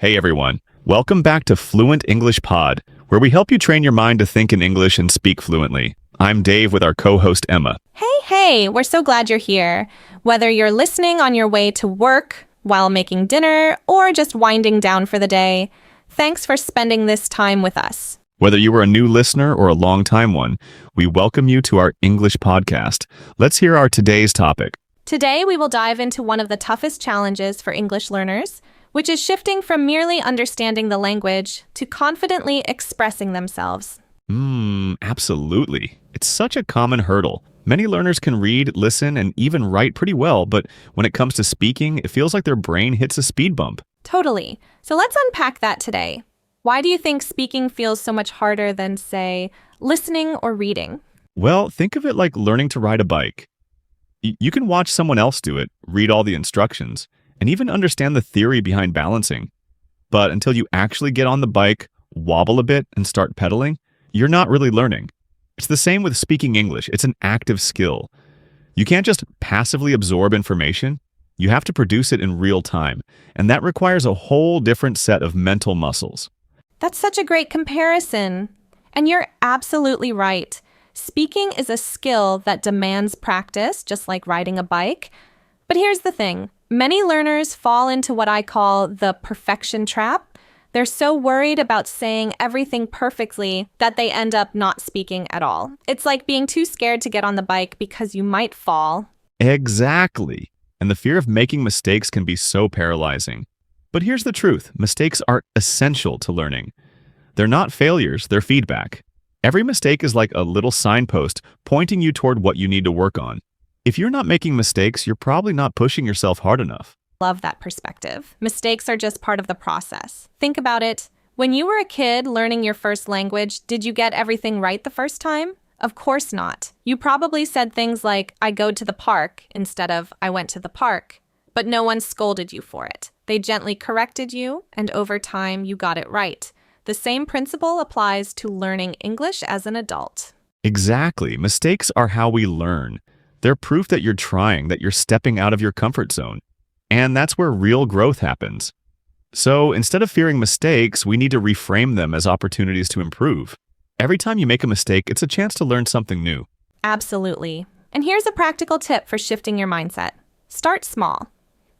Hey everyone, welcome back to Fluent English Pod, where we help you train your mind to think in English and speak fluently. I'm Dave with our co-host Emma. Hey, we're so glad you're here. Whether you're listening on your way to work, while making dinner, or just winding down for the day, thanks for spending this time with us. Whether you are a new listener or a long-time one, we welcome you to our English podcast. Let's hear our today's topic. Today, we will dive into one of the toughest challenges for English learners, which is shifting from merely understanding the language to confidently expressing themselves. Absolutely. It's such a common hurdle. Many learners can read, listen, and even write pretty well, but when it comes to speaking, it feels like their brain hits a speed bump. Totally. So let's unpack that today. Why do you think speaking feels so much harder than, say, listening or reading? Well, think of it like learning to ride a bike. You can watch someone else do it, read all the instructions, and even understand the theory behind balancing. But until you actually get on the bike, wobble a bit, and start pedaling, you're not really learning. It's the same with speaking English. It's an active skill. You can't just passively absorb information. You have to produce it in real time, and that requires a whole different set of mental muscles. That's such a great comparison. And you're absolutely right. Speaking is a skill that demands practice, just like riding a bike. But here's the thing. Many learners fall into what I call the perfection trap. They're so worried about saying everything perfectly that they end up not speaking at all. It's like being too scared to get on the bike because you might fall. Exactly. And the fear of making mistakes can be so paralyzing. But here's the truth. Mistakes are essential to learning. They're not failures, they're feedback. Every mistake is like a little signpost pointing you toward what you need to work on. If you're not making mistakes, you're probably not pushing yourself hard enough. Love that perspective. Mistakes are just part of the process. Think about it. When you were a kid learning your first language, did you get everything right the first time? Of course not. You probably said things like, I go to the park, instead of, I went to the park. But no one scolded you for it. They gently corrected you, and over time, you got it right. The same principle applies to learning English as an adult. Exactly. Mistakes are how we learn. They're proof that you're trying, that you're stepping out of your comfort zone. And that's where real growth happens. So instead of fearing mistakes, we need to reframe them as opportunities to improve. Every time you make a mistake, it's a chance to learn something new. Absolutely. And here's a practical tip for shifting your mindset. Start small.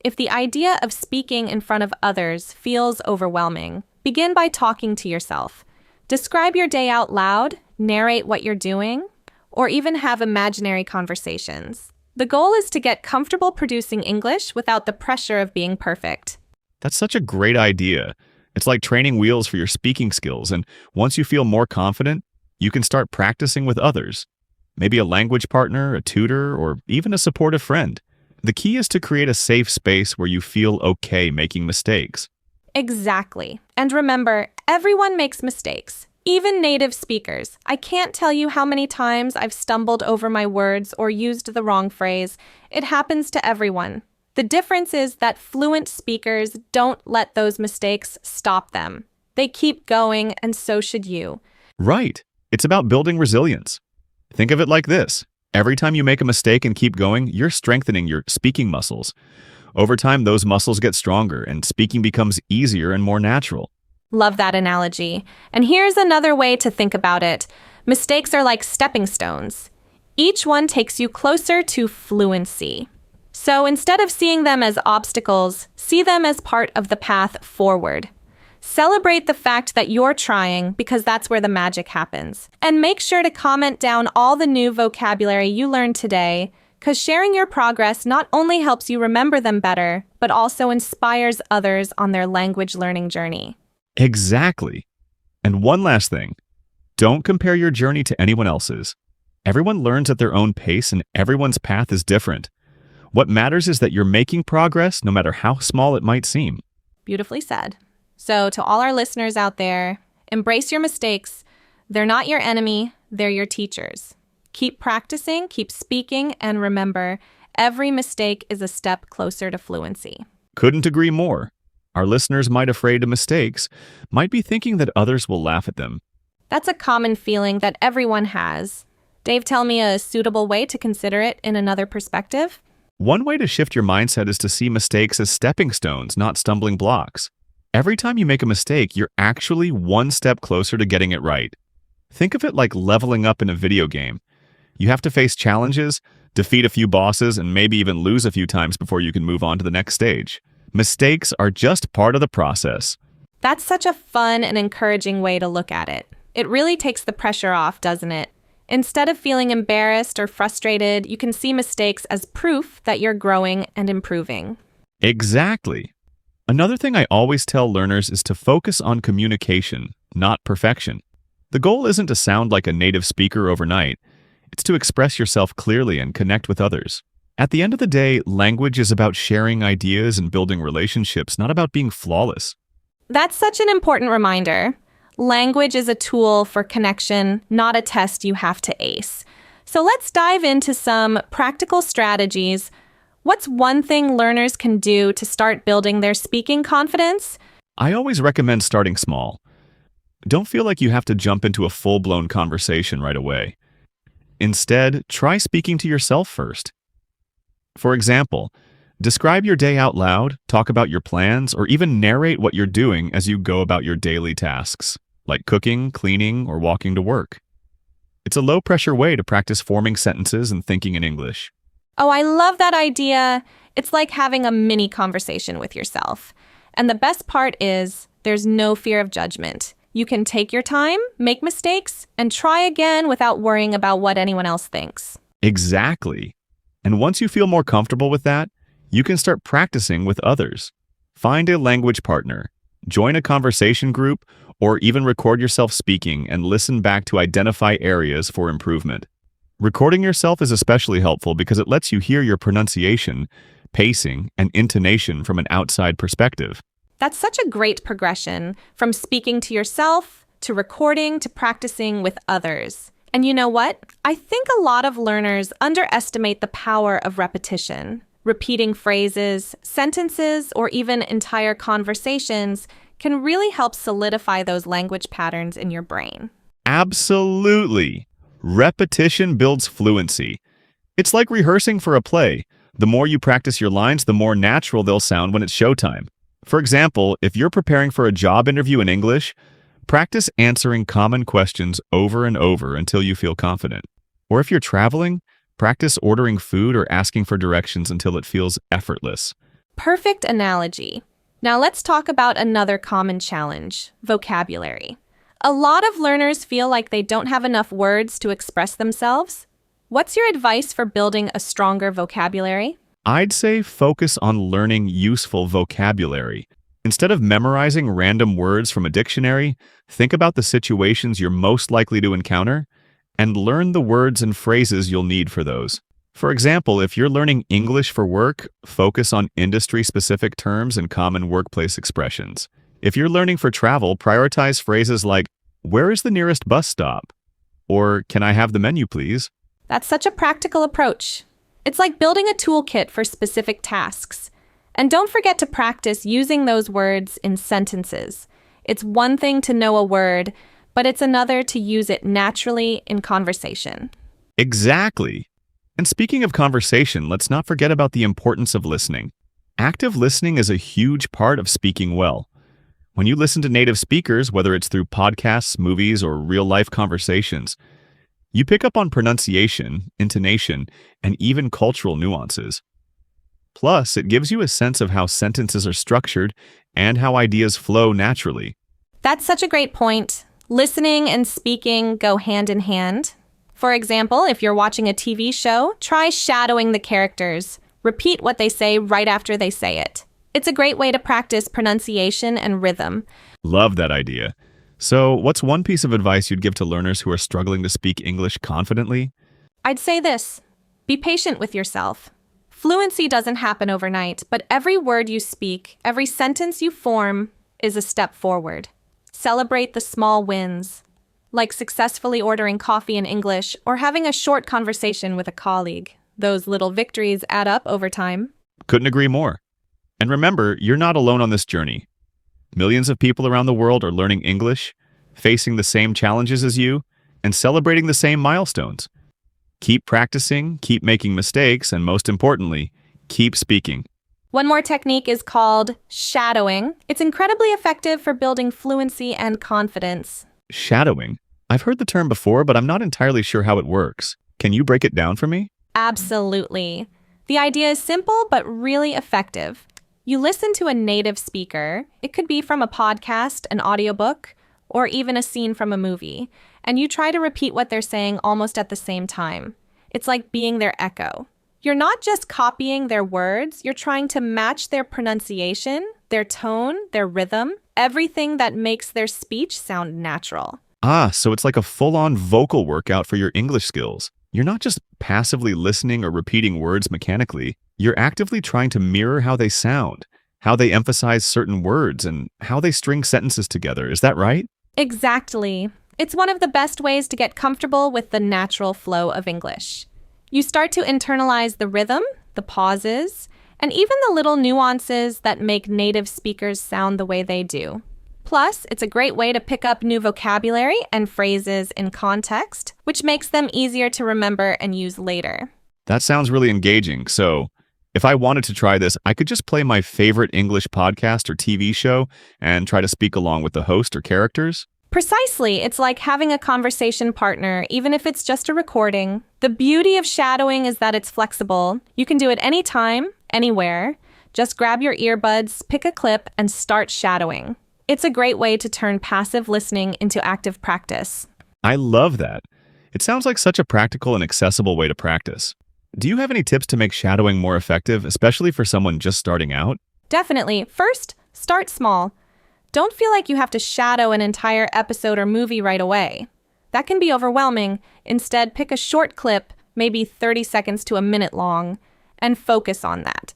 If the idea of speaking in front of others feels overwhelming, begin by talking to yourself. Describe your day out loud, narrate what you're doing, or even have imaginary conversations. The goal is to get comfortable producing English without the pressure of being perfect. That's such a great idea. It's like training wheels for your speaking skills, and once you feel more confident, you can start practicing with others. Maybe a language partner, a tutor, or even a supportive friend. The key is to create a safe space where you feel okay making mistakes. Exactly. And remember, everyone makes mistakes. Even native speakers. I can't tell you how many times I've stumbled over my words or used the wrong phrase. It happens to everyone. The difference is that fluent speakers don't let those mistakes stop them. They keep going, and so should you. Right. It's about building resilience. Think of it like this. Every time you make a mistake and keep going, you're strengthening your speaking muscles. Over time, those muscles get stronger, and speaking becomes easier and more natural. Love that analogy. And here's another way to think about it. Mistakes are like stepping stones. Each one takes you closer to fluency. So instead of seeing them as obstacles, see them as part of the path forward. Celebrate the fact that you're trying, because that's where the magic happens. And make sure to comment down all the new vocabulary you learned today, because sharing your progress not only helps you remember them better, but also inspires others on their language learning journey. Exactly. And one last thing. Don't compare your journey to anyone else's. Everyone learns at their own pace, and everyone's path is different. What matters is that you're making progress, no matter how small it might seem. Beautifully said. So to all our listeners out there, embrace your mistakes. They're not your enemy, they're your teachers. Keep practicing, keep speaking, and remember, every mistake is a step closer to fluency. Couldn't agree more. Our listeners might be afraid of mistakes, might be thinking that others will laugh at them. That's a common feeling that everyone has. Dave, tell me a suitable way to consider it in another perspective? One way to shift your mindset is to see mistakes as stepping stones, not stumbling blocks. Every time you make a mistake, you're actually one step closer to getting it right. Think of it like leveling up in a video game. You have to face challenges, defeat a few bosses, and maybe even lose a few times before you can move on to the next stage. Mistakes are just part of the process. That's such a fun and encouraging way to look at it. It really takes the pressure off, doesn't it? Instead of feeling embarrassed or frustrated, you can see mistakes as proof that you're growing and improving. Exactly. Another thing I always tell learners is to focus on communication, not perfection. The goal isn't to sound like a native speaker overnight. It's to express yourself clearly and connect with others. At the end of the day, language is about sharing ideas and building relationships, not about being flawless. That's such an important reminder. Language is a tool for connection, not a test you have to ace. So let's dive into some practical strategies. What's one thing learners can do to start building their speaking confidence? I always recommend starting small. Don't feel like you have to jump into a full-blown conversation right away. Instead, try speaking to yourself first. For example, describe your day out loud, talk about your plans, or even narrate what you're doing as you go about your daily tasks, like cooking, cleaning, or walking to work. It's a low-pressure way to practice forming sentences and thinking in English. Oh, I love that idea. It's like having a mini conversation with yourself. And the best part is there's no fear of judgment. You can take your time, make mistakes, and try again without worrying about what anyone else thinks. Exactly. And once you feel more comfortable with that, you can start practicing with others. Find a language partner, join a conversation group, or even record yourself speaking and listen back to identify areas for improvement. Recording yourself is especially helpful because it lets you hear your pronunciation, pacing, and intonation from an outside perspective. That's such a great progression, from speaking to yourself, to recording, to practicing with others. And you know what? I think a lot of learners underestimate the power of repetition. Repeating phrases, sentences, or even entire conversations can really help solidify those language patterns in your brain. Absolutely. Repetition builds fluency. It's like rehearsing for a play. The more you practice your lines, the more natural they'll sound when it's showtime. For example, if you're preparing for a job interview in English, practice answering common questions over and over until you feel confident. Or if you're traveling, practice ordering food or asking for directions until it feels effortless. Perfect analogy. Now let's talk about another common challenge, vocabulary. A lot of learners feel like they don't have enough words to express themselves. What's your advice for building a stronger vocabulary? I'd say focus on learning useful vocabulary. Instead of memorizing random words from a dictionary, think about the situations you're most likely to encounter and learn the words and phrases you'll need for those. For example, if you're learning English for work, focus on industry-specific terms and common workplace expressions. If you're learning for travel, prioritize phrases like, "Where is the nearest bus stop?" Or, "Can I have the menu, please?" That's such a practical approach. It's like building a toolkit for specific tasks. And don't forget to practice using those words in sentences. It's one thing to know a word, but it's another to use it naturally in conversation. Exactly. And speaking of conversation, let's not forget about the importance of listening. Active listening is a huge part of speaking well. When you listen to native speakers, whether it's through podcasts, movies, or real-life conversations, you pick up on pronunciation, intonation, and even cultural nuances. Plus, it gives you a sense of how sentences are structured and how ideas flow naturally. That's such a great point. Listening and speaking go hand in hand. For example, if you're watching a TV show, try shadowing the characters. Repeat what they say right after they say it. It's a great way to practice pronunciation and rhythm. Love that idea. So, what's one piece of advice you'd give to learners who are struggling to speak English confidently? I'd say this: be patient with yourself. Fluency doesn't happen overnight, but every word you speak, every sentence you form, is a step forward. Celebrate the small wins, like successfully ordering coffee in English or having a short conversation with a colleague. Those little victories add up over time. Couldn't agree more. And remember, you're not alone on this journey. Millions of people around the world are learning English, facing the same challenges as you, and celebrating the same milestones. Keep practicing, keep making mistakes, and most importantly, keep speaking. One more technique is called shadowing. It's incredibly effective for building fluency and confidence. Shadowing? I've heard the term before, but I'm not entirely sure how it works. Can you break it down for me? Absolutely. The idea is simple but really effective. You listen to a native speaker. It could be from a podcast, an audiobook, or even a scene from a movie, and you try to repeat what they're saying almost at the same time. It's like being their echo. You're not just copying their words, you're trying to match their pronunciation, their tone, their rhythm, everything that makes their speech sound natural. So it's like a full-on vocal workout for your English skills. You're not just passively listening or repeating words mechanically. You're actively trying to mirror how they sound, how they emphasize certain words, and how they string sentences together. Is that right? Exactly. It's one of the best ways to get comfortable with the natural flow of English. You start to internalize the rhythm, the pauses, and even the little nuances that make native speakers sound the way they do. Plus, it's a great way to pick up new vocabulary and phrases in context, which makes them easier to remember and use later. That sounds really engaging. So, if I wanted to try this, I could just play my favorite English podcast or TV show and try to speak along with the host or characters? Precisely. It's like having a conversation partner, even if it's just a recording. The beauty of shadowing is that it's flexible. You can do it anytime, anywhere. Just grab your earbuds, pick a clip, and start shadowing. It's a great way to turn passive listening into active practice. I love that. It sounds like such a practical and accessible way to practice. Do you have any tips to make shadowing more effective, especially for someone just starting out? Definitely. First, start small. Don't feel like you have to shadow an entire episode or movie right away. That can be overwhelming. Instead, pick a short clip, maybe 30 seconds to a minute long, and focus on that.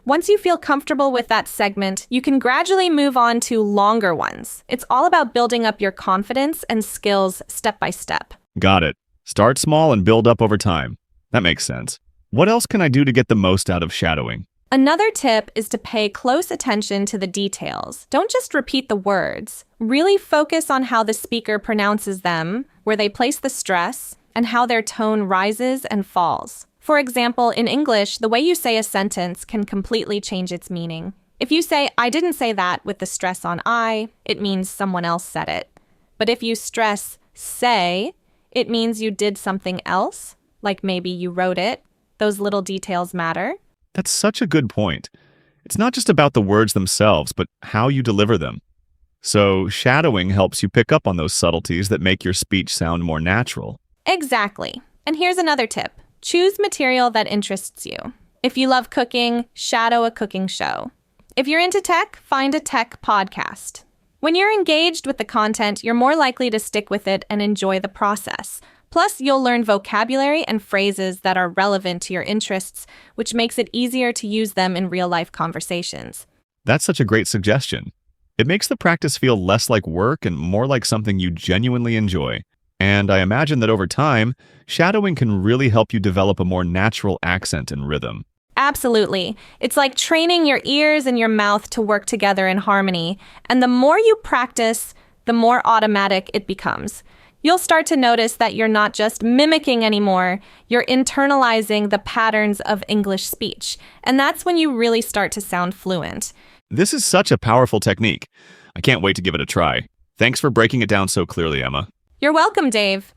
Once you feel comfortable with that segment, you can gradually move on to longer ones. It's all about building up your confidence and skills step by step. Got it. Start small and build up over time. That makes sense. What else can I do to get the most out of shadowing? Another tip is to pay close attention to the details. Don't just repeat the words. Really focus on how the speaker pronounces them, where they place the stress, and how their tone rises and falls. For example, in English, the way you say a sentence can completely change its meaning. If you say, "I didn't say that" with the stress on I, it means someone else said it. But if you stress say, it means you did something else, like maybe you wrote it. Those little details matter. That's such a good point. It's not just about the words themselves, but how you deliver them. So, shadowing helps you pick up on those subtleties that make your speech sound more natural. Exactly. And here's another tip. Choose material that interests you. If you love cooking, shadow a cooking show. If you're into tech, find a tech podcast. When you're engaged with the content, you're more likely to stick with it and enjoy the process. Plus, you'll learn vocabulary and phrases that are relevant to your interests, which makes it easier to use them in real-life conversations. That's such a great suggestion. It makes the practice feel less like work and more like something you genuinely enjoy. And I imagine that over time, shadowing can really help you develop a more natural accent and rhythm. Absolutely. It's like training your ears and your mouth to work together in harmony. And the more you practice, the more automatic it becomes. You'll start to notice that you're not just mimicking anymore, you're internalizing the patterns of English speech. And that's when you really start to sound fluent. This is such a powerful technique. I can't wait to give it a try. Thanks for breaking it down so clearly, Emma. You're welcome, Dave.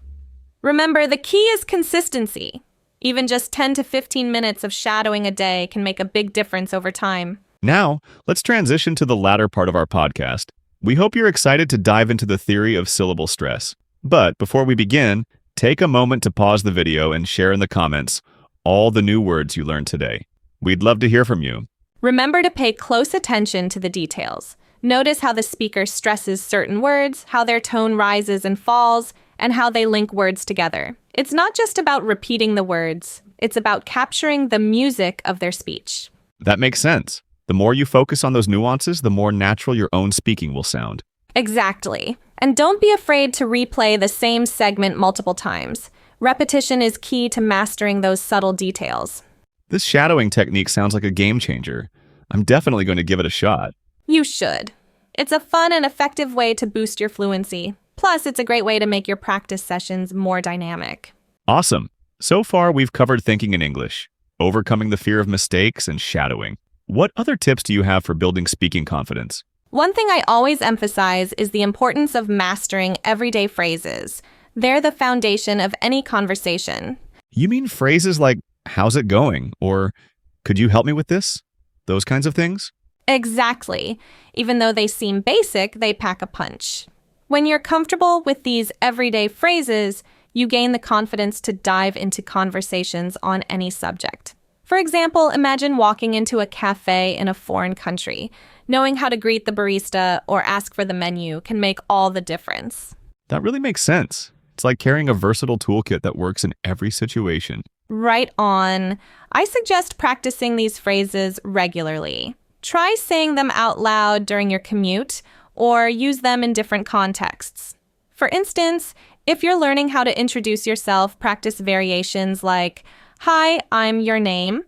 Remember, the key is consistency. Even just 10 to 15 minutes of shadowing a day can make a big difference over time. Now, let's transition to the latter part of our podcast. We hope you're excited to dive into the theory of syllable stress. But before we begin, take a moment to pause the video and share in the comments all the new words you learned today. We'd love to hear from you. Remember to pay close attention to the details. Notice how the speaker stresses certain words, how their tone rises and falls, and how they link words together. It's not just about repeating the words. It's about capturing the music of their speech. That makes sense. The more you focus on those nuances, the more natural your own speaking will sound. Exactly. And don't be afraid to replay the same segment multiple times. Repetition is key to mastering those subtle details. This shadowing technique sounds like a game changer. I'm definitely going to give it a shot. You should. It's a fun and effective way to boost your fluency. Plus, it's a great way to make your practice sessions more dynamic. Awesome. So far, we've covered thinking in English, overcoming the fear of mistakes, and shadowing. What other tips do you have for building speaking confidence? One thing I always emphasize is the importance of mastering everyday phrases. They're the foundation of any conversation. You mean phrases like, how's it going? Or, could you help me with this? Those kinds of things? Exactly. Even though they seem basic, they pack a punch. When you're comfortable with these everyday phrases, you gain the confidence to dive into conversations on any subject. For example, imagine walking into a cafe in a foreign country. Knowing how to greet the barista or ask for the menu can make all the difference. That really makes sense. It's like carrying a versatile toolkit that works in every situation. Right on. I suggest practicing these phrases regularly. Try saying them out loud during your commute or use them in different contexts. For instance, if you're learning how to introduce yourself, practice variations like, "Hi, I'm your name,"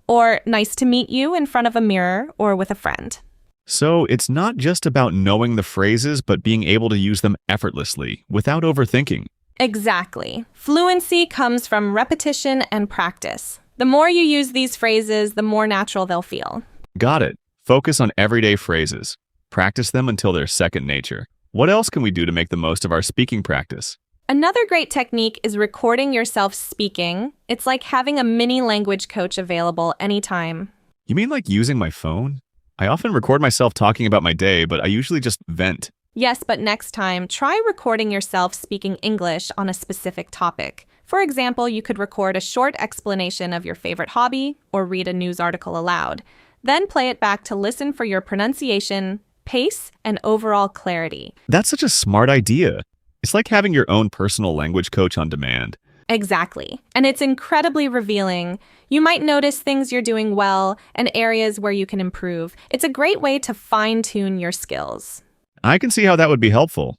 or "Nice to meet you" in front of a mirror or with a friend. So it's not just about knowing the phrases, but being able to use them effortlessly, without overthinking. Exactly. Fluency comes from repetition and practice. The more you use these phrases, the more natural they'll feel. Got it. Focus on everyday phrases. Practice them until they're second nature. What else can we do to make the most of our speaking practice? Another great technique is recording yourself speaking. It's like having a mini language coach available anytime. You mean like using my phone? I often record myself talking about my day, but I usually just vent. Yes, but next time, try recording yourself speaking English on a specific topic. For example, you could record a short explanation of your favorite hobby or read a news article aloud. Then play it back to listen for your pronunciation, pace, and overall clarity. That's such a smart idea. It's like having your own personal language coach on demand. Exactly. And it's incredibly revealing. You might notice things you're doing well and areas where you can improve. It's a great way to fine-tune your skills. I can see how that would be helpful.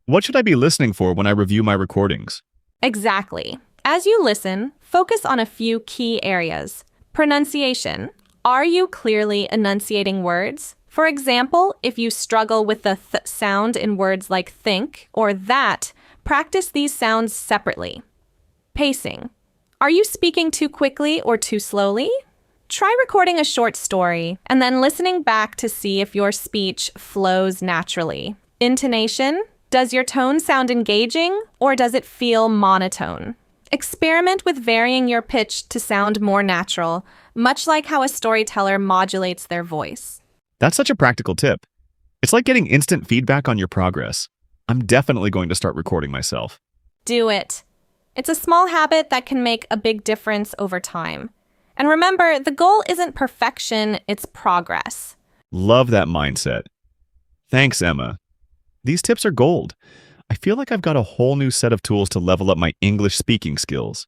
What should I be listening for when I review my recordings? Exactly. As you listen, focus on a few key areas. Pronunciation. Are you clearly enunciating words? For example, if you struggle with the th sound in words like think or that, practice these sounds separately. Pacing. Are you speaking too quickly or too slowly? Try recording a short story and then listening back to see if your speech flows naturally. Intonation. Does your tone sound engaging or does it feel monotone? Experiment with varying your pitch to sound more natural, much like how a storyteller modulates their voice. That's such a practical tip. It's like getting instant feedback on your progress. I'm definitely going to start recording myself. Do it. It's a small habit that can make a big difference over time. And remember, the goal isn't perfection, it's progress. Love that mindset. Thanks, Emma. These tips are gold. I feel like I've got a whole new set of tools to level up my English speaking skills.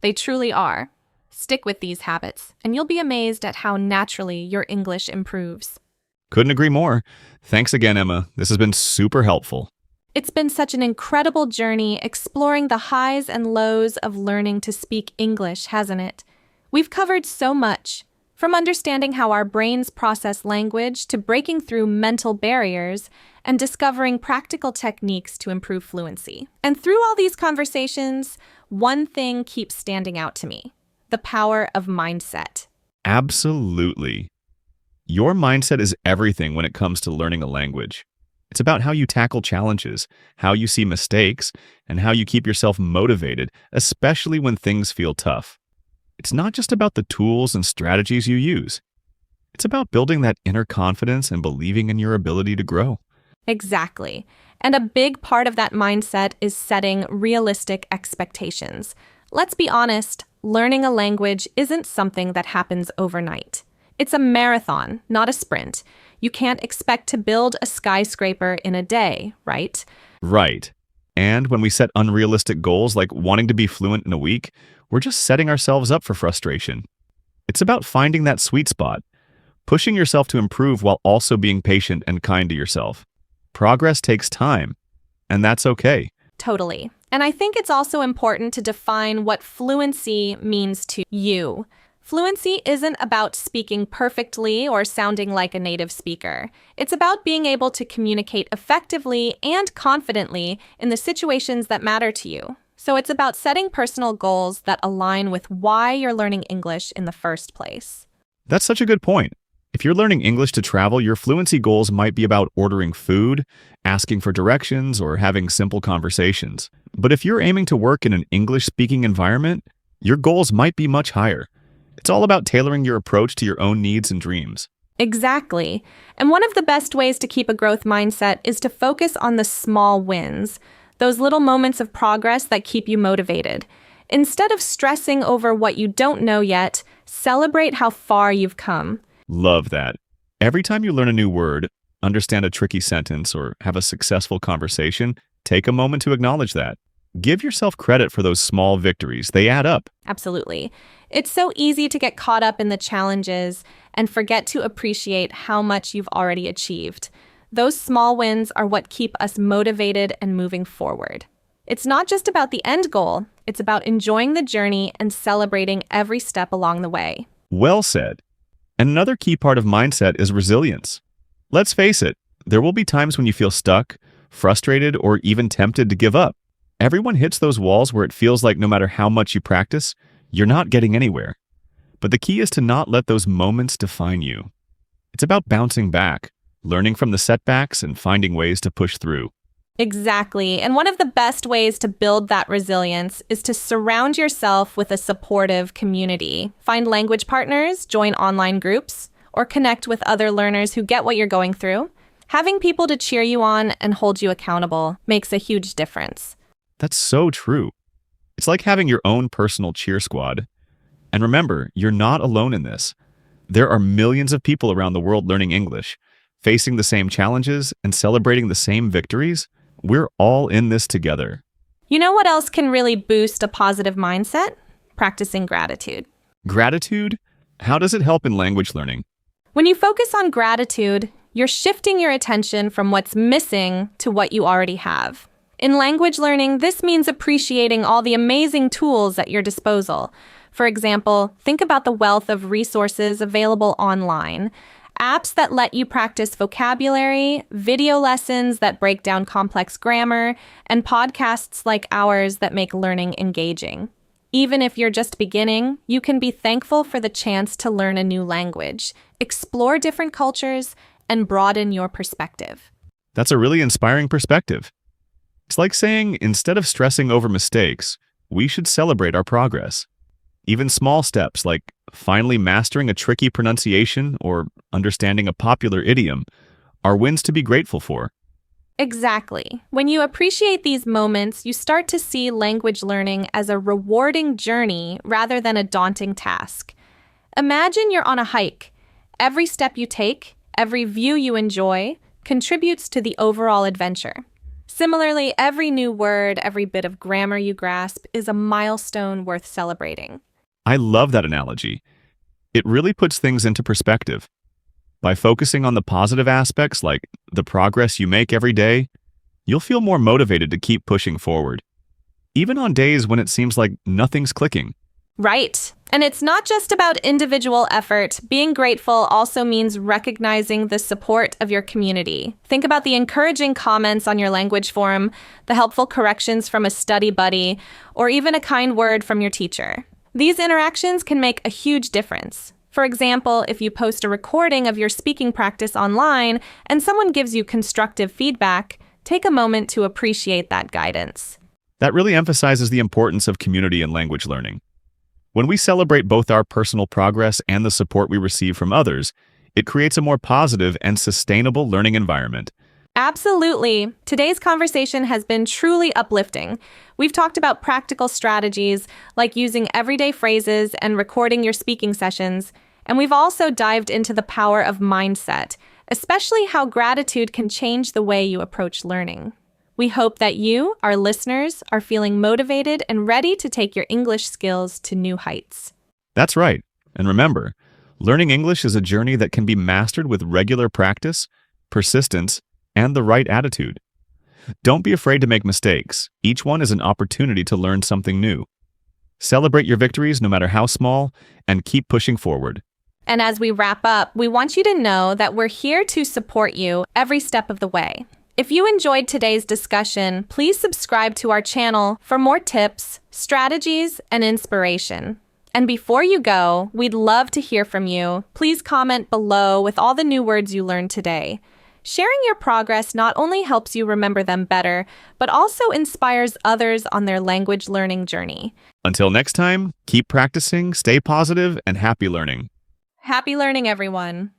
They truly are. Stick with these habits, and you'll be amazed at how naturally your English improves. Couldn't agree more. Thanks again, Emma. This has been super helpful. It's been such an incredible journey exploring the highs and lows of learning to speak English, hasn't it? We've covered so much, from understanding how our brains process language to breaking through mental barriers and discovering practical techniques to improve fluency. And through all these conversations, one thing keeps standing out to me: the power of mindset. Absolutely. Your mindset is everything when it comes to learning a language. It's about how you tackle challenges, how you see mistakes, and how you keep yourself motivated, especially when things feel tough. It's not just about the tools and strategies you use. It's about building that inner confidence and believing in your ability to grow. Exactly. And a big part of that mindset is setting realistic expectations. Let's be honest, learning a language isn't something that happens overnight. It's a marathon, not a sprint. You can't expect to build a skyscraper in a day, right? Right. And when we set unrealistic goals like wanting to be fluent in a week, we're just setting ourselves up for frustration. It's about finding that sweet spot, pushing yourself to improve while also being patient and kind to yourself. Progress takes time, and that's okay. Totally. And I think it's also important to define what fluency means to you. Fluency isn't about speaking perfectly or sounding like a native speaker. It's about being able to communicate effectively and confidently in the situations that matter to you. So it's about setting personal goals that align with why you're learning English in the first place. That's such a good point. If you're learning English to travel, your fluency goals might be about ordering food, asking for directions, or having simple conversations. But if you're aiming to work in an English-speaking environment, your goals might be much higher. It's all about tailoring your approach to your own needs and dreams. Exactly. And one of the best ways to keep a growth mindset is to focus on the small wins, those little moments of progress that keep you motivated. Instead of stressing over what you don't know yet, celebrate how far you've come. Love that. Every time you learn a new word, understand a tricky sentence, or have a successful conversation, take a moment to acknowledge that. Give yourself credit for those small victories. They add up. Absolutely. It's so easy to get caught up in the challenges and forget to appreciate how much you've already achieved. Those small wins are what keep us motivated and moving forward. It's not just about the end goal, it's about enjoying the journey and celebrating every step along the way. Well said. And another key part of mindset is resilience. Let's face it, there will be times when you feel stuck, frustrated, or even tempted to give up. Everyone hits those walls where it feels like no matter how much you practice, you're not getting anywhere. But the key is to not let those moments define you. It's about bouncing back, learning from the setbacks, and finding ways to push through. Exactly. And one of the best ways to build that resilience is to surround yourself with a supportive community. Find language partners, join online groups, or connect with other learners who get what you're going through. Having people to cheer you on and hold you accountable makes a huge difference. That's so true. It's like having your own personal cheer squad. And remember, you're not alone in this. There are millions of people around the world learning English, facing the same challenges and celebrating the same victories. We're all in this together. You know what else can really boost a positive mindset? Practicing gratitude. Gratitude? How does it help in language learning? When you focus on gratitude, you're shifting your attention from what's missing to what you already have. In language learning, this means appreciating all the amazing tools at your disposal. For example, think about the wealth of resources available online. Apps that let you practice vocabulary, video lessons that break down complex grammar, and podcasts like ours that make learning engaging. Even if you're just beginning, you can be thankful for the chance to learn a new language, explore different cultures, and broaden your perspective. That's a really inspiring perspective. It's like saying, instead of stressing over mistakes, we should celebrate our progress. Even small steps like finally mastering a tricky pronunciation or understanding a popular idiom are wins to be grateful for. Exactly. When you appreciate these moments, you start to see language learning as a rewarding journey rather than a daunting task. Imagine you're on a hike. Every step you take, every view you enjoy, contributes to the overall adventure. Similarly, every new word, every bit of grammar you grasp is a milestone worth celebrating. I love that analogy. It really puts things into perspective. By focusing on the positive aspects like the progress you make every day, you'll feel more motivated to keep pushing forward, even on days when it seems like nothing's clicking. Right. And it's not just about individual effort. Being grateful also means recognizing the support of your community. Think about the encouraging comments on your language forum, the helpful corrections from a study buddy, or even a kind word from your teacher. These interactions can make a huge difference. For example, if you post a recording of your speaking practice online and someone gives you constructive feedback, take a moment to appreciate that guidance. That really emphasizes the importance of community in language learning. When we celebrate both our personal progress and the support we receive from others, it creates a more positive and sustainable learning environment. Absolutely. Today's conversation has been truly uplifting. We've talked about practical strategies like using everyday phrases and recording your speaking sessions, and we've also dived into the power of mindset, especially how gratitude can change the way you approach learning. We hope that you, our listeners, are feeling motivated and ready to take your English skills to new heights. That's right. And remember, learning English is a journey that can be mastered with regular practice, persistence, and the right attitude. Don't be afraid to make mistakes. Each one is an opportunity to learn something new. Celebrate your victories no matter how small, and keep pushing forward. And as we wrap up, we want you to know that we're here to support you every step of the way. If you enjoyed today's discussion, please subscribe to our channel for more tips, strategies, and inspiration. And before you go, we'd love to hear from you. Please comment below with all the new words you learned today. Sharing your progress not only helps you remember them better, but also inspires others on their language learning journey. Until next time, keep practicing, stay positive, and happy learning. Happy learning, everyone.